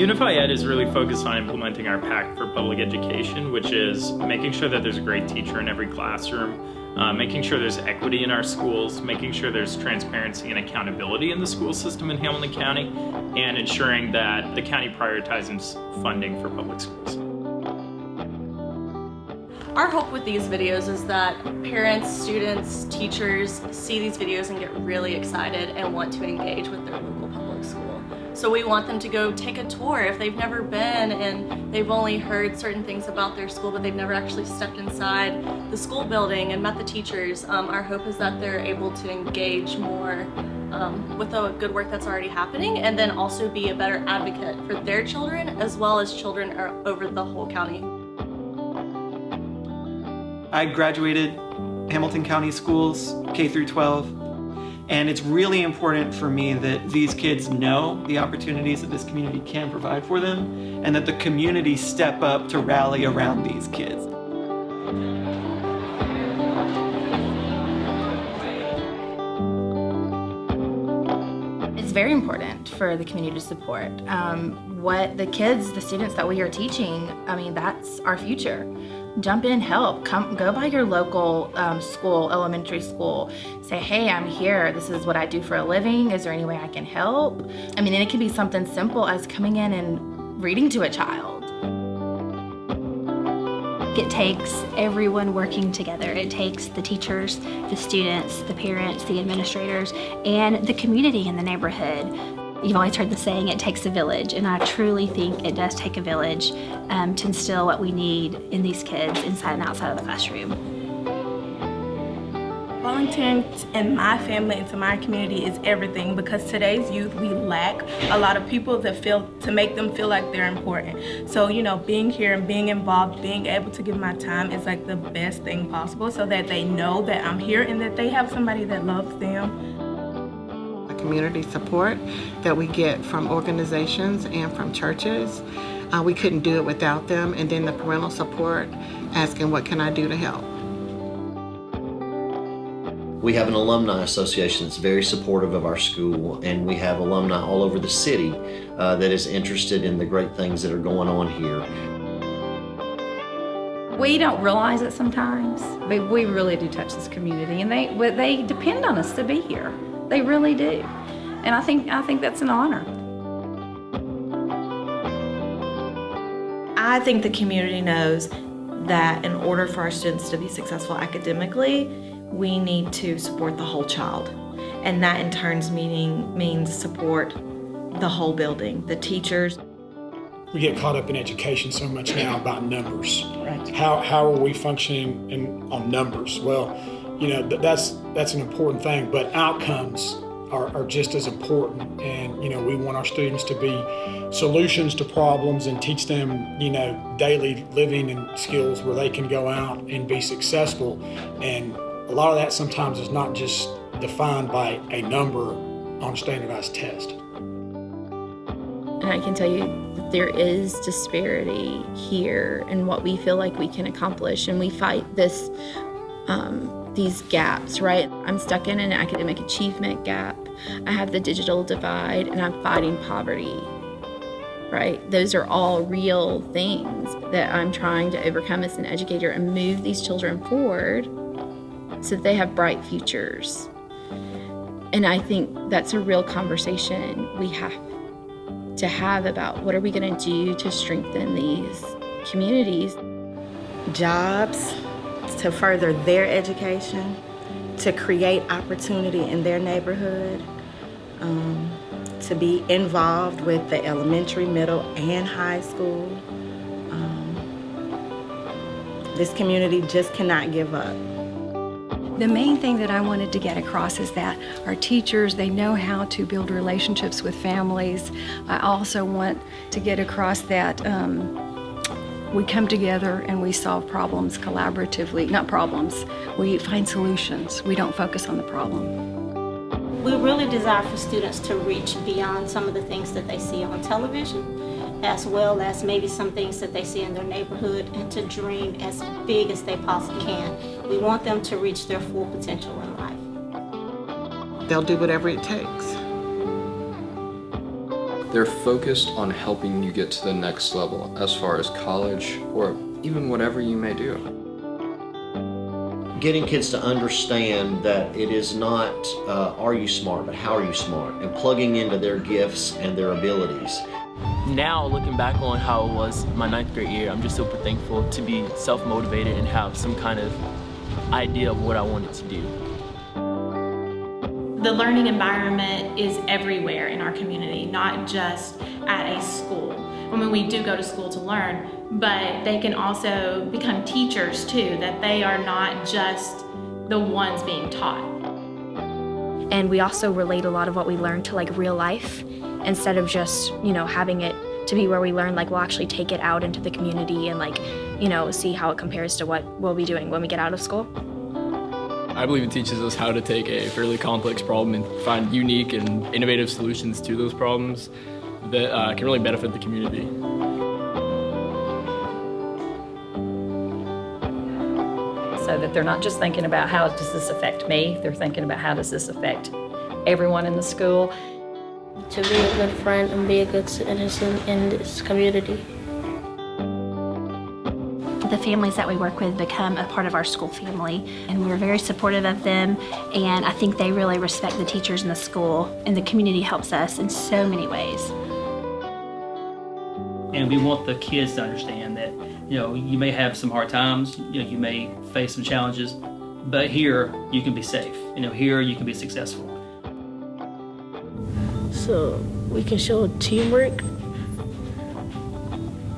Unifi-Ed is really focused on implementing our Pact for Public Education, which is making sure that there's a great teacher in every classroom, making sure there's equity in our schools, making sure there's transparency and accountability in the school system in Hamilton County, and ensuring that the county prioritizes funding for public schools. Our hope with these videos is that parents, students, teachers see these videos and get really excited and want to engage with their local public school. So we want them to go take a tour if they've never been and they've only heard certain things about their school, but they've never actually stepped inside the school building and met the teachers. Our hope is that they're able to engage more with the good work that's already happening, and then also be a better advocate for their children as well as children over the whole county. I graduated Hamilton County schools, K through 12, and it's really important for me that these kids know the opportunities that this community can provide for them, and that the community step up to rally around these kids. It's very important for the community to support what the kids, the students that we are teaching. I mean, that's our future. Jump in, help, go by your local school, elementary school, say, hey, I'm here, this is what I do for a living, is there any way I can help? I mean, and it can be something simple as coming in and reading to a child. It takes everyone working together. It takes the teachers, the students, the parents, the administrators, and the community in the neighborhood. You've always heard the saying, it takes a village, and I truly think it does take a village to instill what we need in these kids inside and outside of the classroom. Volunteering in my family and to my community is everything, because today's youth, we lack a lot of people to make them feel like they're important. So, you know, being here and being involved, being able to give my time is like the best thing possible, so that they know that I'm here and that they have somebody that loves them. Community support that we get from organizations and from churches. We couldn't do it without them. And then the parental support, asking what can I do to help. We have an alumni association that's very supportive of our school, and we have alumni all over the city that is interested in the great things that are going on here. We don't realize it sometimes, but we really do touch this community, and they depend on us to be here. They really do. And I think that's an honor. I think the community knows that in order for our students to be successful academically, we need to support the whole child. And that in turn means support the whole building, the teachers. We get caught up in education so much now about numbers. Right. How are we functioning on numbers? Well, you know, that's an important thing, but outcomes are just as important. And, you know, we want our students to be solutions to problems and teach them, you know, daily living and skills where they can go out and be successful. And a lot of that sometimes is not just defined by a number on a standardized test. And I can tell you that there is disparity here in what we feel like we can accomplish, and we fight these gaps, right? I'm stuck in an academic achievement gap. I have the digital divide, and I'm fighting poverty, right? Those are all real things that I'm trying to overcome as an educator and move these children forward so that they have bright futures. And I think that's a real conversation we have to have about what are we going to do to strengthen these communities. Jobs to further their education, to create opportunity in their neighborhood, to be involved with the elementary, middle, and high school. This community just cannot give up. The main thing that I wanted to get across is that our teachers, they know how to build relationships with families. I also want to get across that we come together and we solve problems collaboratively. Not problems, we find solutions. We don't focus on the problem. We really desire for students to reach beyond some of the things that they see on television, as well as maybe some things that they see in their neighborhood, and to dream as big as they possibly can. We want them to reach their full potential in life. They'll do whatever it takes. They're focused on helping you get to the next level as far as college or even whatever you may do. Getting kids to understand that it is not, are you smart, but how are you smart, and plugging into their gifts and their abilities. Now, looking back on how it was my 9th grade year, I'm just super thankful to be self-motivated and have some kind of idea of what I wanted to do. The learning environment is everywhere in our community, not just at a school. I mean, we do go to school to learn, but they can also become teachers too, that they are not just the ones being taught. And we also relate a lot of what we learn to like real life instead of just, having it to be where we learn, like we'll actually take it out into the community and like, see how it compares to what we'll be doing when we get out of school. I believe it teaches us how to take a fairly complex problem and find unique and innovative solutions to those problems that can really benefit the community. So that they're not just thinking about how does this affect me, they're thinking about how does this affect everyone in the school. To be a good friend and be a good citizen in this community. The families that we work with become a part of our school family, and we're very supportive of them, and I think they really respect the teachers in the school, and the community helps us in so many ways. And we want the kids to understand that, you may have some hard times, you may face some challenges, but here you can be safe. Here you can be successful. So we can show teamwork.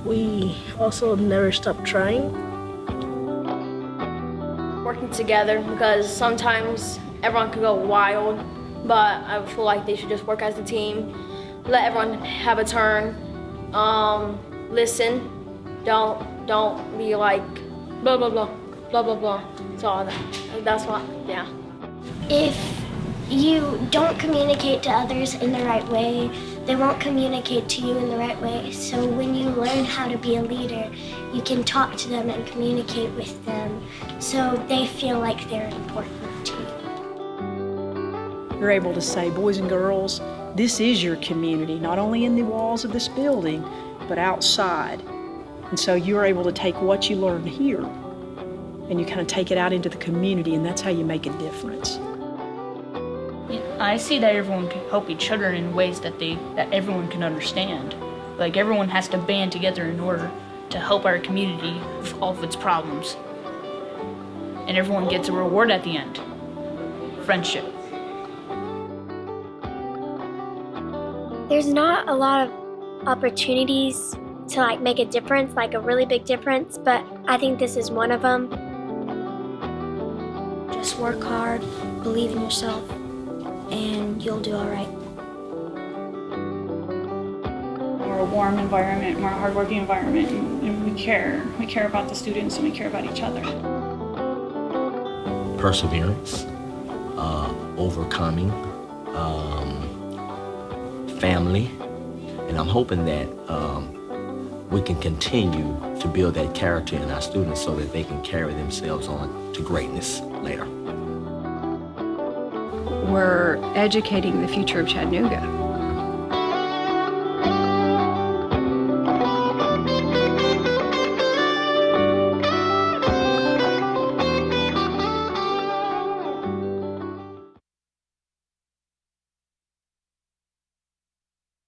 We also never stop trying. Working together, because sometimes everyone can go wild, but I feel like they should just work as a team, let everyone have a turn, listen, don't be like blah blah blah blah blah blah. So that's what, yeah. If you don't communicate to others in the right way, they won't communicate to you in the right way. So when you learn how to be a leader, you can talk to them and communicate with them so they feel like they're important to you. You're able to say, boys and girls, this is your community, not only in the walls of this building, but outside. And so you're able to take what you learn here and you kind of take it out into the community, and that's how you make a difference. I see that everyone can help each other in ways that everyone can understand. Like everyone has to band together in order to help our community with all of its problems. And everyone gets a reward at the end. Friendship. There's not a lot of opportunities to make a difference, like a really big difference, but I think this is one of them. Just work hard, believe in yourself, and you'll do all right. We're a warm environment, we're a hardworking environment, and we care. We care about the students and we care about each other. Perseverance, overcoming, family, and I'm hoping that we can continue to build that character in our students so that they can carry themselves on to greatness later. We're educating the future of Chattanooga.